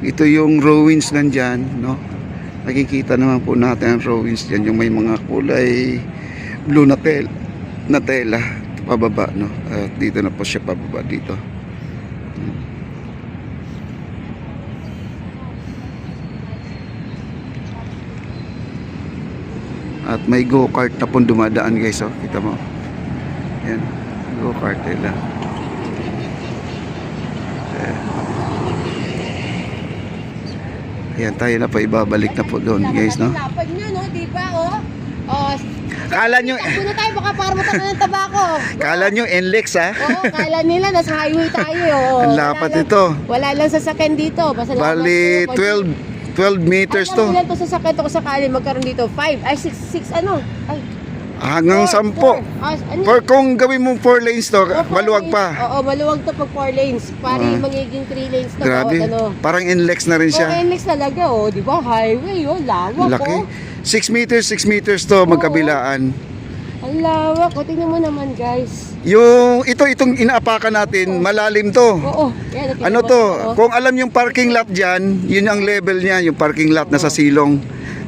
Ito yung ruins nandyan, no? Nakikita naman po natin ang ruins dyan, yung may mga kulay blue na tela pababa, no? At dito na po siya pababa dito. At may go-kart na pong dumadaan, guys, oh. Kita mo. Yan, go-kart nila. Ayan, tayo na po, ibabalik na po doon, guys, no? Lapad nyo, no? Di ba, oh? Oh, Kala nyo, takbo na tayo, baka para matakan ng tabako. kala nyo NLEX, ha? Oo, kala nila, nasa highway tayo. Oh. Ang lapad ito. Wala lang sasakyan dito. Basta Bali, 12 meters to. Ilan to sasakyan to kung sakali magkaroon dito? 5, ay 6 ano? Ay, Hanggang 10. Ano? Kung gawin mo 4 lanes to, maluwag pa. Oo, maluwag to pag 4 lanes. Pari magiging 3 lanes to. Grabe. Ano. Parang NLEX na rin siya. NLEX talaga, oh. Di ba? Highway, oh. Lawak, Laki. oh. 6 meters to magkabilaan. Ang lawak. O, tingnan mo naman, guys. Itong inaapakan natin, malalim to. Oo. Yan, Ano to? Kung alam yung parking lot dyan, yun ang level niya, yung parking lot na sa silong.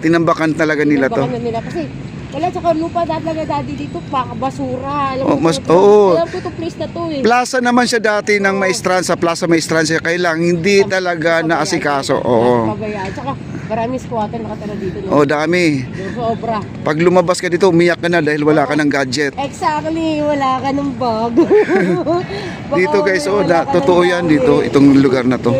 Tinambakan talaga nila to. Tinambakan na nila kasi wala tsaka lupa talaga dati dito, basura. Alam mo, alam ko itong place na to eh. Plaza naman siya dati ng Maestranza, Plaza Maestranza, kailang hindi talaga naasikaso. Oo. Pabayaan. Tsaka maraming squatter nakatara dito. No? Oh, dami. Sobra. Pag lumabas ka dito, umiyak ka na dahil wala ka ng gadget. Exactly, wala ka ng bag. Dito guys, totoo yan dito, itong lugar na to.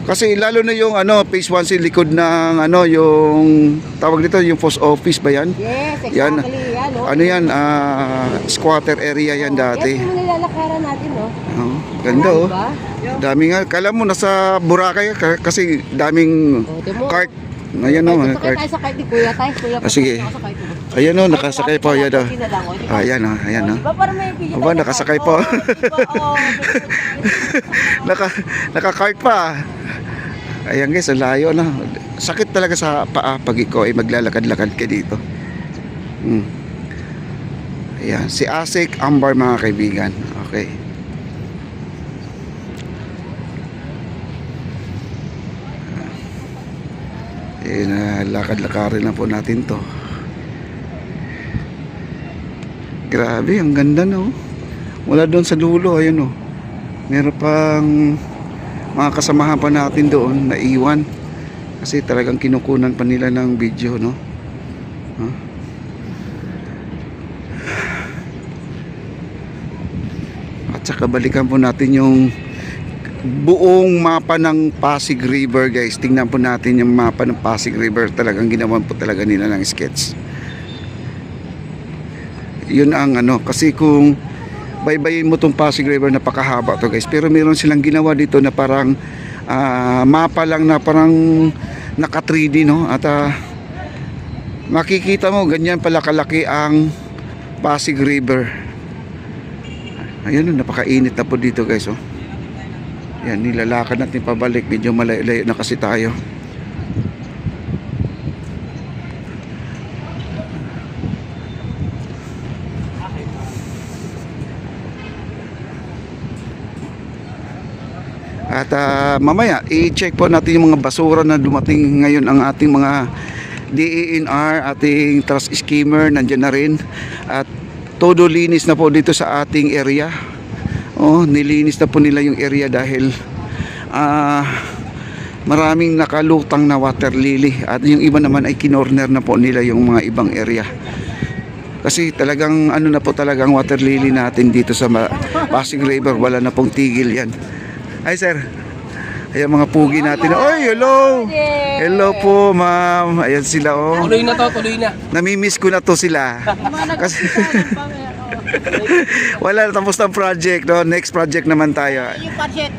Kasi lalo na yung phase 1 sa likod ng yung tawag dito, yung post office ba yan? Yes, exactly. Yan. Yan, no? Ano yan? Squatter area yan dati. Yan yung nilalakaran natin, no? Oh, ganda oh. Diba? Dami nga. Kala mo nasa Boracay kasi daming cart. Ayan o, Sakay tayo sa kart ni Kuya tayo. sige. Ayan o, nakasakay po. Ayan o. Ayan o, ayan o. Diba parang may video Aba, nakasakay po. Naka-cart pa. Ayan guys, ang layo na. Sakit talaga sa paa pag ikaw ay maglalakad-lakad ka dito. Ayan, si Asik Ambar mga kaibigan. Okay. Lakad-lakarin na po natin to. Grabe, ang ganda no. Wala doon sa dulo, ayun oh. Meron pang mga kasamahan pa natin doon na iwan kasi talagang kinukunan pa nila ng video, no? At saka balikan po natin yung buong mapa ng Pasig River, guys. Tingnan po natin yung mapa ng Pasig River. Talagang ginawan po talaga nila ng sketch. Yun ang kasi kung baybayin mo tong Pasig River, napakahaba to guys, pero meron silang ginawa dito na parang mapa lang na parang naka 3D, no? At makikita mo ganyan pala kalaki ang Pasig River. Ayun, napakainit na po dito guys, oh. Yan, nilalakad natin pabalik, medyo malayo na kasi tayo. At mamaya i-check po natin yung mga basura na dumating ngayon. Ang ating mga DENR, ating trash skimmer nandiyan na rin. At todo linis na po dito sa ating area. Oh, nilinis na po nila yung area dahil maraming nakalutang na water lily. At yung iba naman ay kinorner na po nila yung mga ibang area. Kasi talagang na po talagang water lily natin dito sa Pasig River. Wala na pong tigil yan. Hi sir. Ayan mga pugi natin. Oy, hello. Hello po, ma'am. Ayan sila oh. Tuloy na to, tuloy na. Namimiss ko na to sila. Kasi wala na, tapos ng project, no? Next project naman tayo. Yung budget.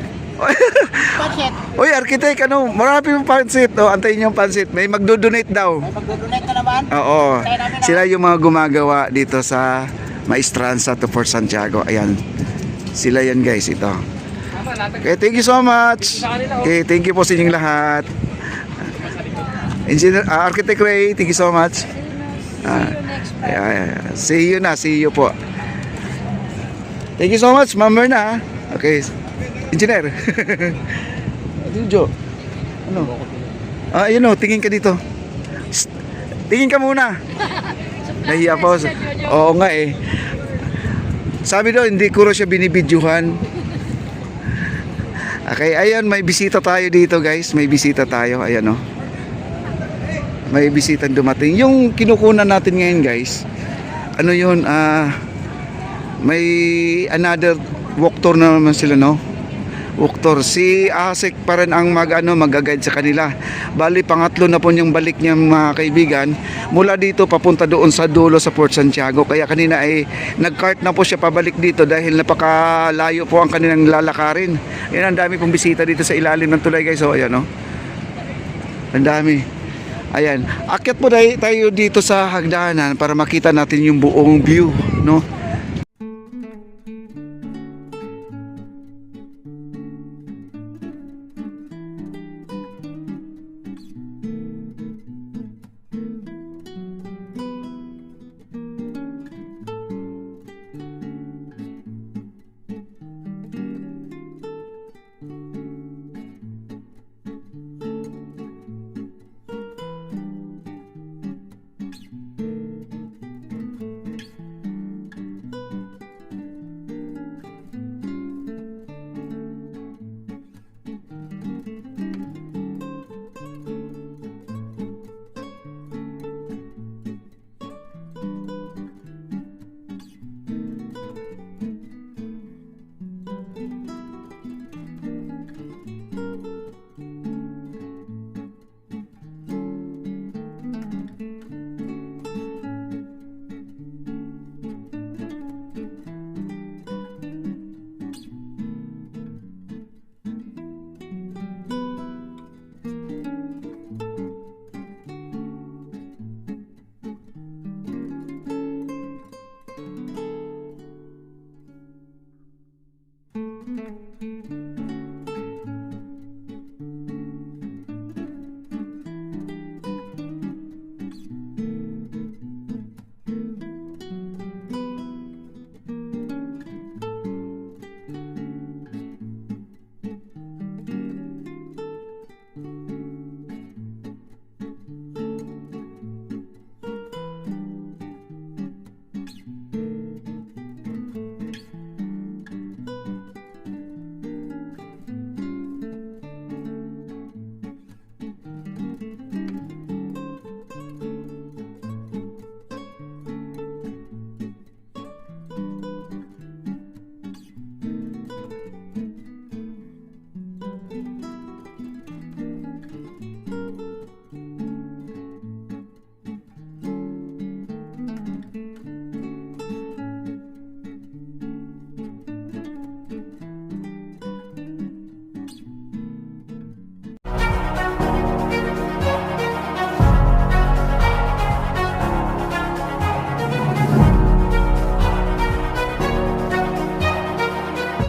Budget. Oy, architect, marami yung pansit. Oh, antayin yung pansit. May magdo-donate daw. May mag-donate ka naman? Oo. Sila yung mga gumagawa dito sa Maestranza to Fort Santiago. Ayan. Sila yan guys, ito. Okay, thank you so much. Okay, thank you po sa inyong lahat. Engineer, Architect Ray, thank you so much. See you po. Thank you so much, Ma'am Merna. Okay, Engineer. Jojo. Ano? Ayun o, tingin ka dito. Shh, tingin ka muna. Nahiya po. Oo nga eh. Sabi daw, hindi ko raw siya binibidyuhan. Okay, ayan, may bisita tayo dito guys. May bisita tayo, ayan o. May bisita dumating. Yung kinukunan natin ngayon guys, ano yun, may another walk tour na naman sila, no? Walk tour. Si Asik pa rin ang mag-guide sa kanila. Bali, pangatlo na po yung balik niya mga kaibigan. Mula dito, papunta doon sa dulo sa Port Santiago. Kaya kanina ay nag-cart na po siya pabalik dito dahil napakalayo po ang kanilang lalakarin. Yan, ang dami pong bisita dito sa ilalim ng tulay guys. So, ayan, no? Ang dami. Ayan. Akyat po tayo dito sa hagdanan para makita natin yung buong view, no?